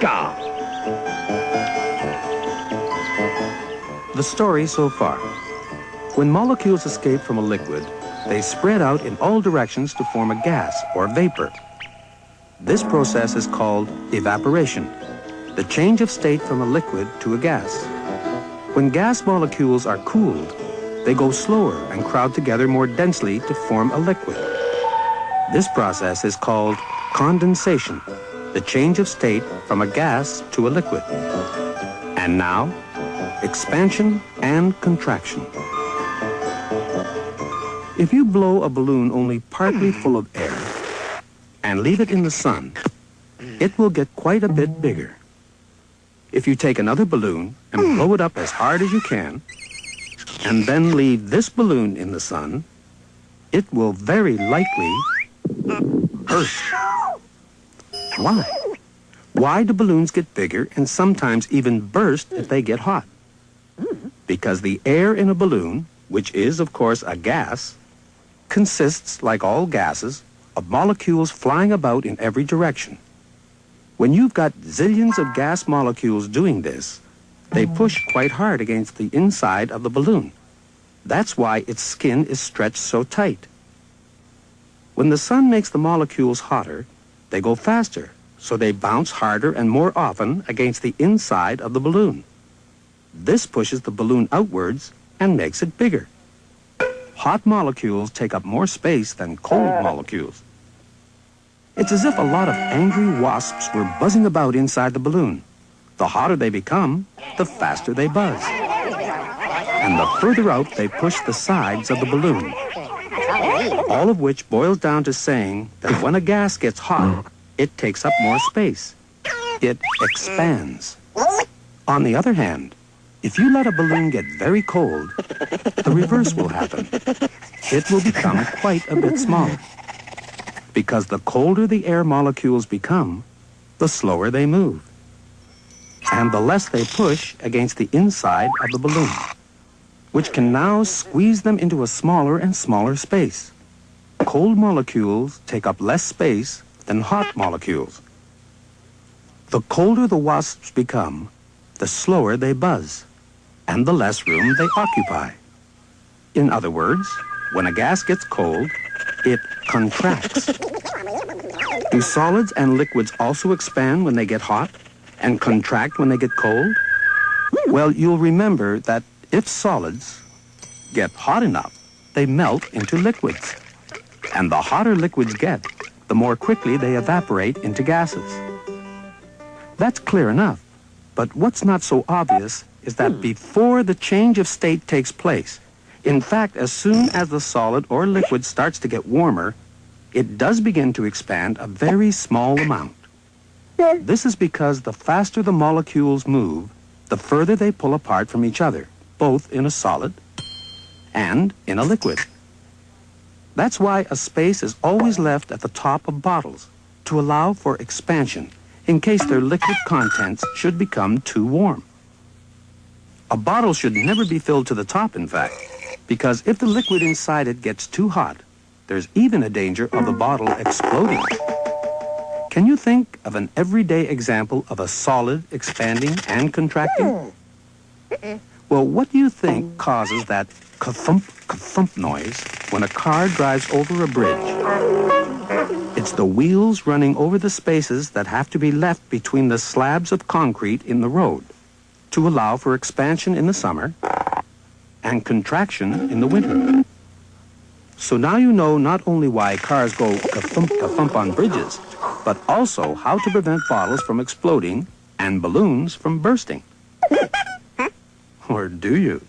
Eureka! The story so far. When molecules escape from a liquid, they spread out in all directions to form a gas or vapor. This process is called evaporation, the change of state from a liquid to a gas. When gas molecules are cooled, they go slower and crowd together more densely to form a liquid. This process is called condensation, the change of state from a gas to a liquid. And now, expansion and contraction. If you blow a balloon only partly full of air and leave it in the sun, it will get quite a bit bigger. If you take another balloon and blow it up as hard as you can, and then leave this balloon in the sun, it will very likely burst. Why? Why do balloons get bigger and sometimes even burst if they get hot? Because the air in a balloon, which is, of course, a gas, consists, like all gases, of molecules flying about in every direction. When you've got zillions of gas molecules doing this, they push quite hard against the inside of the balloon. That's why its skin is stretched so tight. When the sun makes the molecules hotter, they go faster, so they bounce harder and more often against the inside of the balloon. This pushes the balloon outwards and makes it bigger. Hot molecules take up more space than cold molecules. It's as if a lot of angry wasps were buzzing about inside the balloon. The hotter they become, the faster they buzz. And the further out they push the sides of the balloon. All of which boils down to saying that when a gas gets hot, it takes up more space. It expands. On the other hand, if you let a balloon get very cold, the reverse will happen. It will become quite a bit smaller. Because the colder the air molecules become, the slower they move. And the less they push against the inside of the balloon, which can now squeeze them into a smaller and smaller space. Cold molecules take up less space than hot molecules. The colder the wasps become, the slower they buzz, and the less room they occupy. In other words, when a gas gets cold, it contracts. Do solids and liquids also expand when they get hot and contract when they get cold? Well, you'll remember that if solids get hot enough, they melt into liquids. And the hotter liquids get, the more quickly they evaporate into gases. That's clear enough. But what's not so obvious is that before the change of state takes place, in fact, as soon as the solid or liquid starts to get warmer, it does begin to expand a very small amount. This is because the faster the molecules move, the further they pull apart from each other, both in a solid and in a liquid. That's why a space is always left at the top of bottles to allow for expansion in case their liquid contents should become too warm. A bottle should never be filled to the top, in fact, because if the liquid inside it gets too hot, there's even a danger of the bottle exploding. Can you think of an everyday example of a solid expanding and contracting? Well, what do you think causes that ka-thump, ka-thump noise when a car drives over a bridge? It's the wheels running over the spaces that have to be left between the slabs of concrete in the road to allow for expansion in the summer and contraction in the winter. So now you know not only why cars go ka-thump, ka-thump on bridges, but also how to prevent bottles from exploding and balloons from bursting. Or do you?